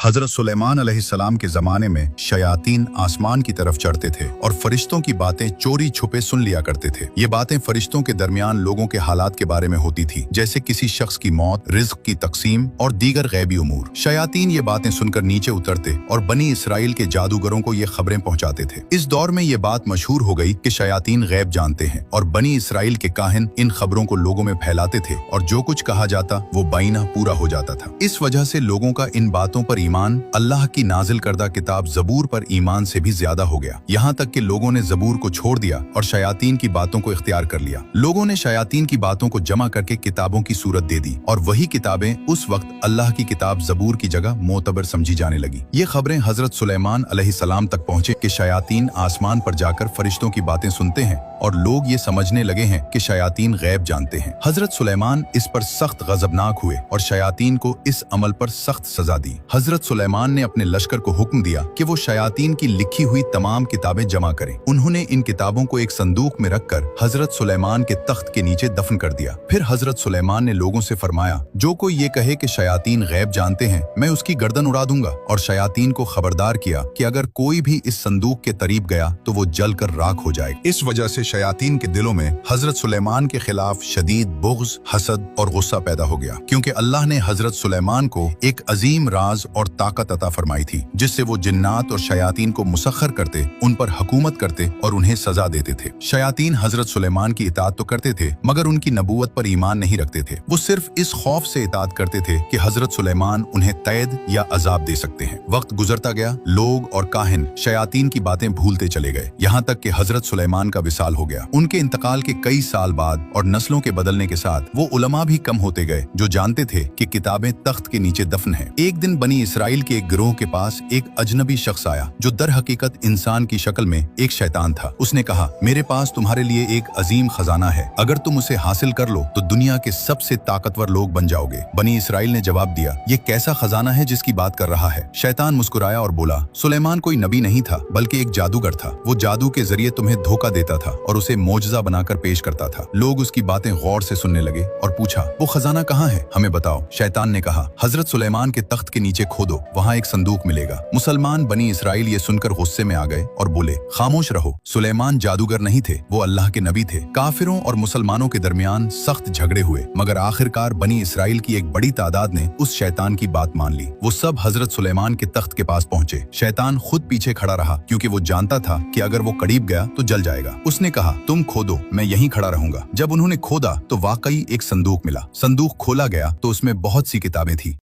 हजरत सुलेमान अलैहिस्सलाम के जमाने में शयातीन आसमान की तरफ चढ़ते थे और फरिश्तों की बातें चोरी छुपे सुन लिया करते थे। ये बातें फरिश्तों के दरमियान लोगों के हालात के बारे में होती थी, जैसे किसी शख्स की मौत, रिज्क की तकसीम और दीगर गैबी उमूर। शयातीन ये बातें सुनकर नीचे उतरते और बनी इसराइल के जादूगरों को ये खबरें पहुंचाते थे। इस दौर में ये बात मशहूर हो गई कि शयातीन गैब जानते हैं और बनी इसराइल के काहिन इन खबरों को लोगों में फैलाते थे और जो कुछ कहा जाता वो बाइना पूरा हो जाता था। इस वजह से लोगों का इन बातों पर ईमान अल्लाह की नाजिल करदा किताब ज़बूर पर ईमान से भी ज्यादा हो गया। यहाँ तक कि लोगों ने ज़बूर को छोड़ दिया और शयातीन की बातों को इख्तियार कर लिया। लोगों ने शयातीन की बातों को जमा करके किताबों की सूरत दे दी और वही किताबें उस वक्त अल्लाह की किताब ज़बूर की जगह मोतबर समझी जाने लगी। ये खबरें हजरत सुलेमान अलैहिस्सलाम तक पहुंचे कि शयातीन आसमान पर जाकर फरिश्तों की बातें सुनते हैं और लोग ये समझने लगे हैं कि शयातीन गैब जानते हैं। हजरत सुलेमान इस पर सख्त गजबनाक हुए और शयातीन को इस अमल पर सख्त सजा दी। हजरत सुलेमान ने अपने लश्कर को हुक्म दिया कि वो शयातीन की लिखी हुई तमाम किताबें जमा करें। उन्होंने इन किताबों को एक संदूक में रखकर हजरत सुलेमान के तख्त के नीचे दफन कर दिया। फिर हजरत सुलेमान ने लोगों से फरमाया, जो कोई ये कहे कि शयातीन गैब जानते हैं, मैं उसकी गर्दन उड़ा दूंगा। और शयातीन को खबरदार किया कि अगर कोई भी इस संदूक के करीब गया तो वो जलकर राख हो जाएगा। इस वजह से शयातीन के दिलों में हजरत सुलेमान के खिलाफ शदीद बुग़्ज़, हसद और गुस्सा पैदा हो गया, क्योंकि अल्लाह ने हजरत सुलेमान को एक अजीम राज और ताकत अता फरमाई थी, जिससे वो जिन्नात और शयातीन को मुसख्खर करते, उन पर हुकूमत करते और उन्हें सजा देते थे। शयातीन हजरत सुलेमान की इताअत तो करते थे, मगर उनकी नबूवत पर ईमान नहीं रखते थे। वो सिर्फ इस खौफ से इताअत करते थे कि हजरत सुलेमान उन्हें कैद या अजाब दे सकते हैं। वक्त गुजरता गया, लोग और काहिन शयातीन की बातें भूलते चले गए, यहाँ तक कि हजरत सुलेमान का विसाल हो गया। उनके इंतकाल के कई साल बाद और नस्लों के बदलने के साथ वो उलमा भी कम होते गए जो जानते थे कि किताबें तख्त के नीचे दफन हैं। एक दिन बनी इसराइल के एक गिरोह के पास एक अजनबी शख्स आया जो दर हकीकत इंसान की शक्ल में एक शैतान था। उसने कहा, मेरे पास तुम्हारे लिए एक अजीम खजाना है, अगर तुम उसे हासिल कर लो तो दुनिया के सबसे ताकतवर लोग बन जाओगे। बनी इसराइल ने जवाब दिया, ये कैसा खजाना है जिसकी बात कर रहा है? शैतान मुस्कुराया और बोला, सुलेमान कोई नबी नहीं था बल्कि एक जादूगर था। वो जादू के जरिए तुम्हें धोखा देता था और उसे मोजज़ा बनाकर पेश करता था। लोग उसकी बातें गौर से सुनने लगे और पूछा, वो खजाना कहाँ है, हमें बताओ। शैतान ने कहा, हजरत सुलेमान के तख्त के नीचे खोदो, वहाँ एक संदूक मिलेगा। मुसलमान बनी इसराइल ये सुनकर गुस्से में आ गए और बोले, खामोश रहो, सुलेमान जादूगर नहीं थे, वो अल्लाह के नबी थे। काफिरों और मुसलमानों के दरमियान सख्त झगड़े हुए, मगर आखिरकार बनी इसराइल की एक बड़ी तादाद ने उस शैतान की बात मान ली। वो सब हजरत सुलेमान के तख्त के पास पहुंचे। शैतान खुद पीछे खड़ा रहा, क्योंकि वो जानता था कि अगर वो करीब गया तो जल जाएगा। उसने कहा, तुम खोदो, मैं यहीं खड़ा रहूंगा। जब उन्होंने खोदा तो वाकई एक संदूक मिला। संदूक खोला गया तो उसमें बहुत सी किताबें थी।